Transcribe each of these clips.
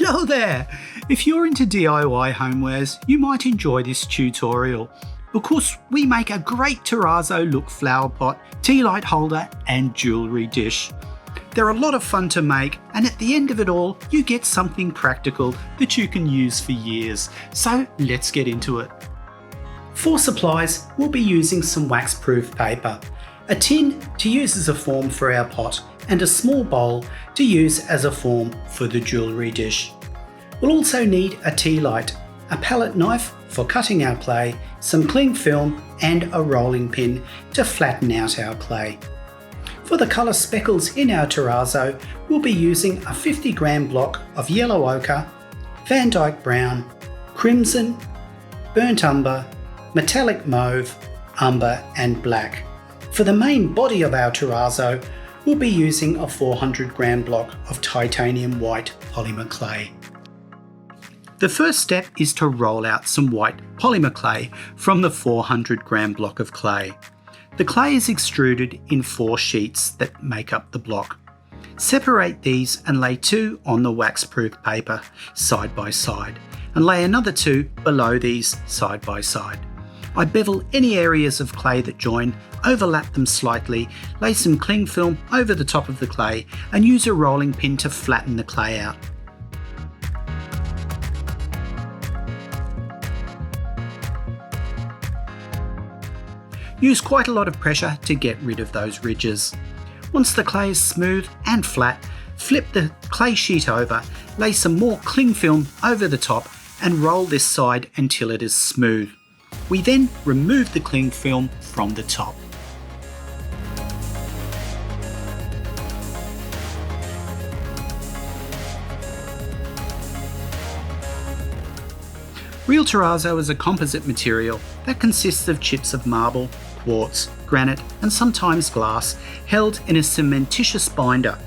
Hello there! If you're into DIY homewares, you might enjoy this tutorial because we make a great terrazzo look flower pot, tea light holder and jewellery dish. They're a lot of fun to make, and at the end of it all, you get something practical that you can use for years. So let's get into it. For supplies, we'll be using some wax-proof paper, a tin to use as a form for our pot, and a small bowl to use as a form for the jewellery dish. We'll also need a tea light, a palette knife for cutting our clay, some cling film and a rolling pin to flatten out our clay. For the colour speckles in our terrazzo, we'll be using a 50-gram block of yellow ochre, Van Dyke brown, crimson, burnt umber, metallic mauve, umber and black. For the main body of our terrazzo, we'll be using a 400-gram block of titanium white polymer clay. The first step is to roll out some white polymer clay from the 400-gram block of clay. The clay is extruded in 4 sheets that make up the block. Separate these and lay 2 on the wax-proof paper side by side, and lay another 2 below these side by side. I bevel any areas of clay that join, overlap them slightly, lay some cling film over the top of the clay and use a rolling pin to flatten the clay out. Use quite a lot of pressure to get rid of those ridges. Once the clay is smooth and flat, flip the clay sheet over, lay some more cling film over the top and roll this side until it is smooth. We then remove the cling film from the top. Real terrazzo is a composite material that consists of chips of marble, quartz, granite and sometimes glass held in a cementitious binder.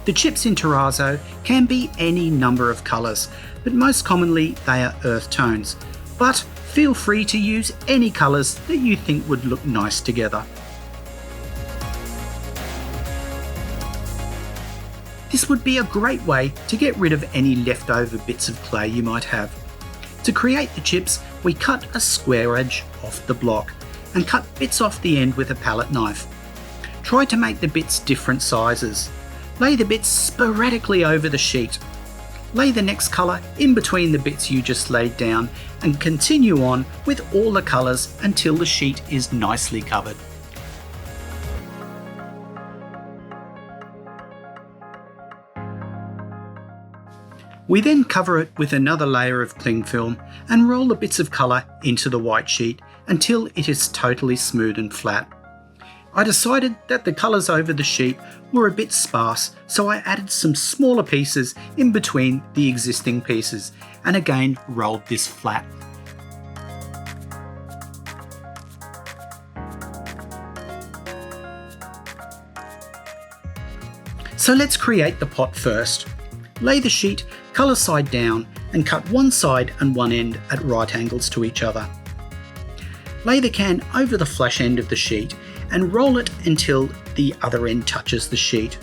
The chips in terrazzo can be any number of colours, but most commonly they are earth tones. But feel free to use any colours that you think would look nice together. This would be a great way to get rid of any leftover bits of clay you might have. To create the chips, we cut a square edge off the block and cut bits off the end with a palette knife. Try to make the bits different sizes. Lay the bits sporadically over the sheet. Lay the next colour in between the bits you just laid down and continue on with all the colours until the sheet is nicely covered. We then cover it with another layer of cling film and roll the bits of colour into the white sheet until it is totally smooth and flat. I decided that the colours over the sheet were a bit sparse, so I added some smaller pieces in between the existing pieces and again rolled this flat. So let's create the pot first. Lay the sheet colour side down and cut one side and one end at right angles to each other. Lay the can over the flash end of the sheet and roll it until the other end touches the sheet.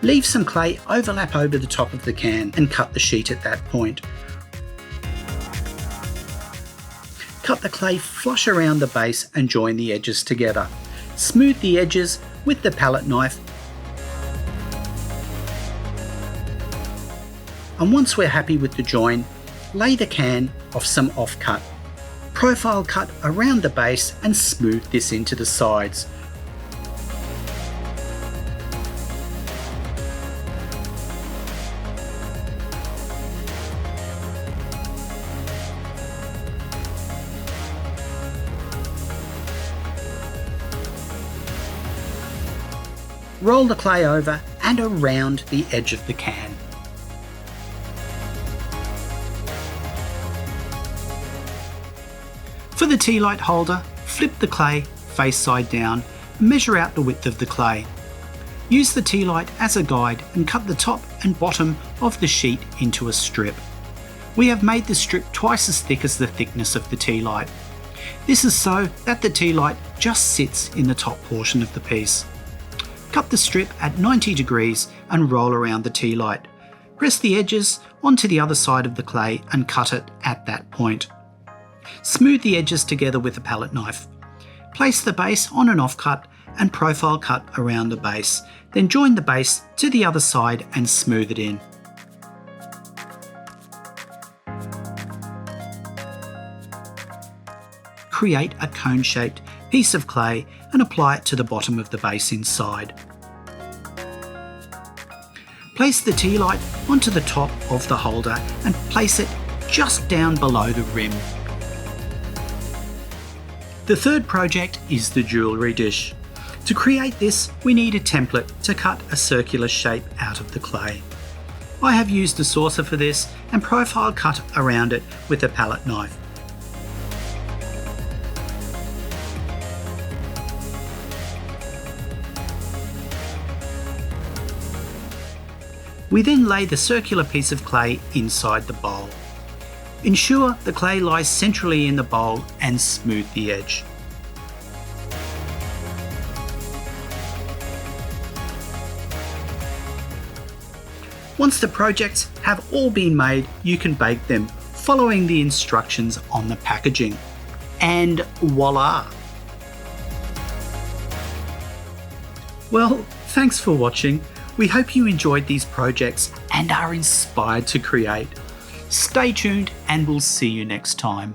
Leave some clay overlap over the top of the can and cut the sheet at that point. Cut the clay flush around the base and join the edges together. Smooth the edges with the palette knife. And once we're happy with the join, lay the can off some offcut. Profile cut around the base and smooth this into the sides. Roll the clay over and around the edge of the can. For the tea light holder, flip the clay face side down and measure out the width of the clay. Use the tea light as a guide and cut the top and bottom of the sheet into a strip. We have made the strip twice as thick as the thickness of the tea light. This is so that the tea light just sits in the top portion of the piece. Cut the strip at 90 degrees and roll around the tea light. Press the edges onto the other side of the clay and cut it at that point. Smooth the edges together with a palette knife. Place the base on an offcut and profile cut around the base, then join the base to the other side and smooth it in. Create a cone-shaped piece of clay and apply it to the bottom of the base inside. Place the tea light onto the top of the holder and place it just down below the rim. The third project is the jewellery dish. To create this, we need a template to cut a circular shape out of the clay. I have used a saucer for this and profile cut around it with a palette knife. We then lay the circular piece of clay inside the bowl. Ensure the clay lies centrally in the bowl and smooth the edge. Once the projects have all been made, you can bake them, following the instructions on the packaging. And voila! Well, thanks for watching. We hope you enjoyed these projects and are inspired to create. Stay tuned and we'll see you next time.